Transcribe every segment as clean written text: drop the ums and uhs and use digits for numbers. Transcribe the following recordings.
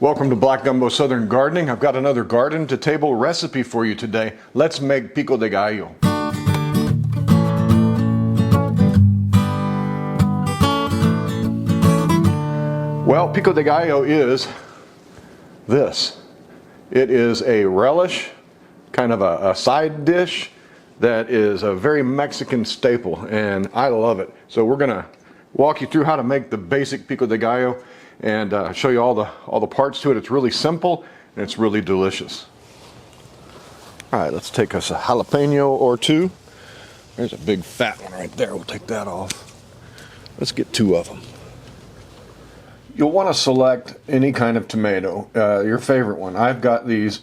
Welcome to Black Gumbo Southern Gardening. I've got another garden to table recipe for you today. Let's make Pico de Gallo. Well, Pico de Gallo is this. It is a relish, kind of a side dish that is a very Mexican staple, and I love it. So we're gonna walk you through how to make the basic Pico de Gallo and show you all the parts to it. It's really simple and it's really delicious. All right, let's take us a jalapeno or two. There's a big fat one right there. We'll take that off. Let's get two of them. You'll want to select any kind of tomato, your favorite one. I've got these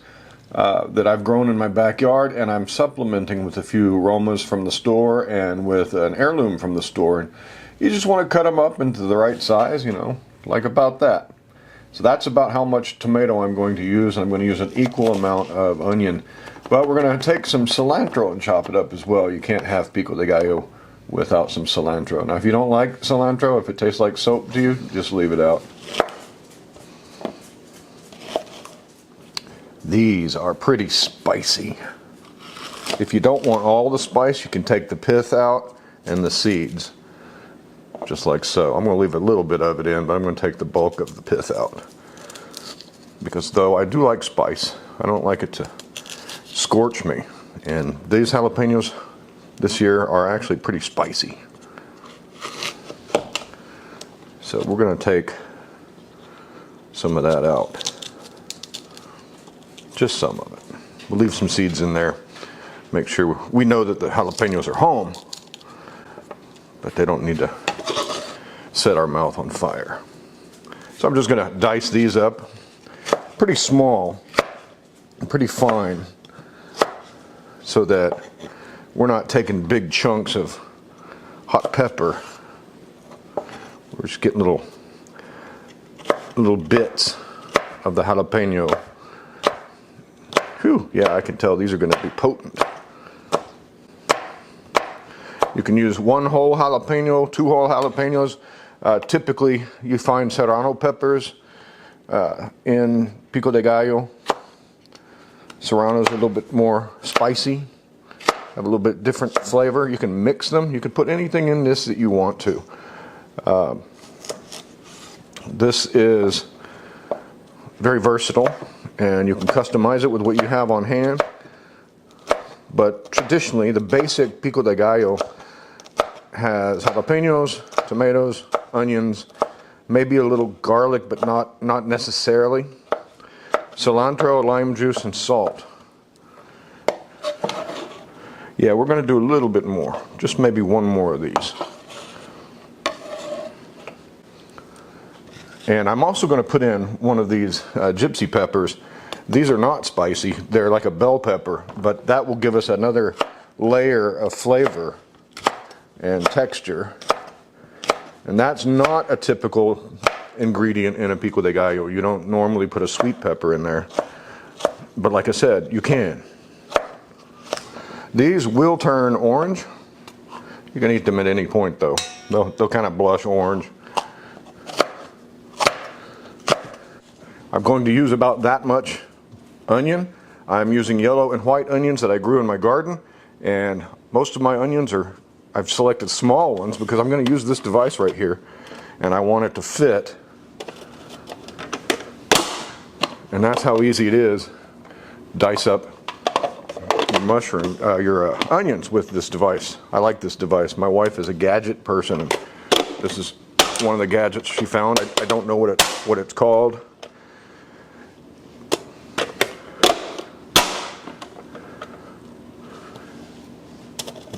that I've grown in my backyard, and I'm supplementing with a few Romas from the store and with an heirloom from the store. And you just want to cut them up into the right size, you know, like about that. So that's about how much tomato I'm going to use. I'm going to use an equal amount of onion. But we're going to take some cilantro and chop it up as well. You can't have Pico de Gallo without some cilantro. Now if you don't like cilantro, if it tastes like soap to you, just leave it out. These are pretty spicy. If you don't want all the spice, you can take the pith out and the seeds, just like so. I'm going to leave a little bit of it in, but I'm going to take the bulk of the pith out. Because though I do like spice, I don't like it to scorch me. And these jalapenos this year are actually pretty spicy. So we're going to take some of that out. Just some of it. We'll leave some seeds in there. Make sure we know that the jalapenos are home, but they don't need to set our mouth on fire. So I'm just going to dice these up pretty small and pretty fine so that we're not taking big chunks of hot pepper. We're just getting little bits of the jalapeno. Whew, yeah, I can tell these are going to be potent. You can use one whole jalapeno, two whole jalapenos. Typically, you find serrano peppers in Pico de Gallo. Serrano's a little bit more spicy, have a little bit different flavor. You can mix them. You can put anything in this that you want to. This is very versatile, and you can customize it with what you have on hand. But traditionally, the basic Pico de Gallo has jalapenos, tomatoes, onions, maybe a little garlic, but not necessarily. Cilantro, lime juice, and salt. Yeah, we're going to do a little bit more. Just maybe one more of these. And I'm also going to put in one of these gypsy peppers. These are not spicy. They're like a bell pepper, but that will give us another layer of flavor and texture. And that's not a typical ingredient in a Pico de Gallo. You don't normally put a sweet pepper in there. But like I said, you can. These will turn orange. You can eat them at any point though. They'll kind of blush orange. I'm going to use about that much onion. I'm using yellow and white onions that I grew in my garden, and most of my onions I've selected small ones because I'm going to use this device right here, and I want it to fit. And that's how easy it is. Dice up your onions with this device. I like this device. My wife is a gadget person, and this is one of the gadgets she found. I don't know what it's called.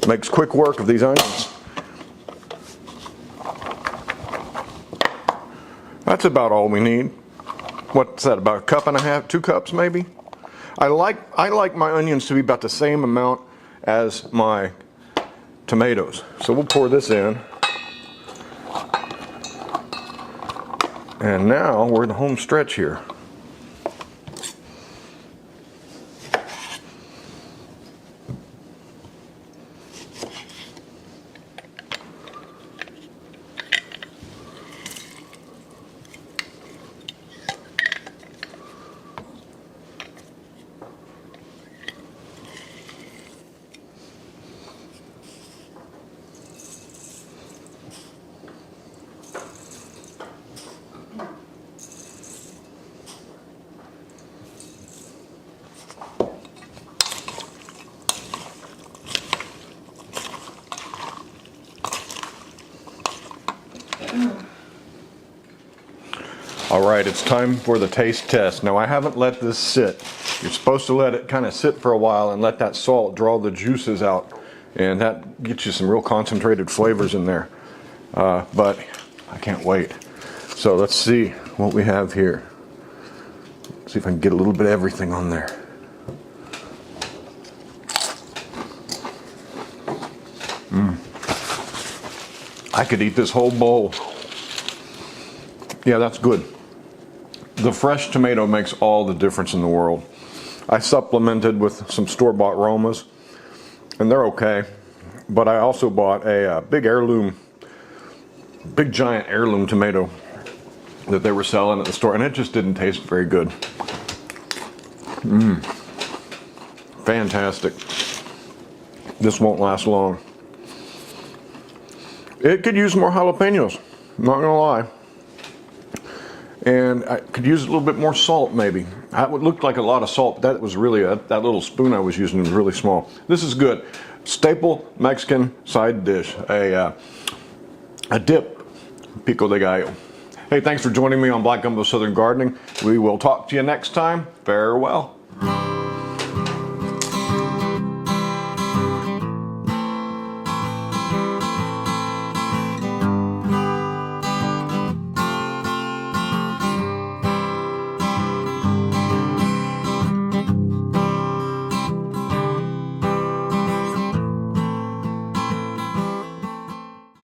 Makes quick work of these onions. That's about all we need. What's that, about a cup and a half, 2 cups maybe? I like my onions to be about the same amount as my tomatoes. So we'll pour this in. And now we're in the home stretch here. All right, it's time for the taste test. Now I haven't let this sit. You're supposed to let it kind of sit for a while and let that salt draw the juices out, and that gets you some real concentrated flavors in there. But I can't wait. So let's see what we have here. See if I can get a little bit of everything on there. I could eat this whole bowl. Yeah, that's good. The fresh tomato makes all the difference in the world. I supplemented with some store-bought Romas, and they're okay. But I also bought a big giant heirloom tomato that they were selling at the store, and it just didn't taste very good. Fantastic. This won't last long. It could use more jalapenos, not gonna lie. And I could use a little bit more salt, maybe. That would look like a lot of salt, but that was really, that little spoon I was using was really small. This is good. Staple Mexican side dish, a dip, Pico de Gallo. Hey, thanks for joining me on Black Gumbo Southern Gardening. We will talk to you next time. Farewell.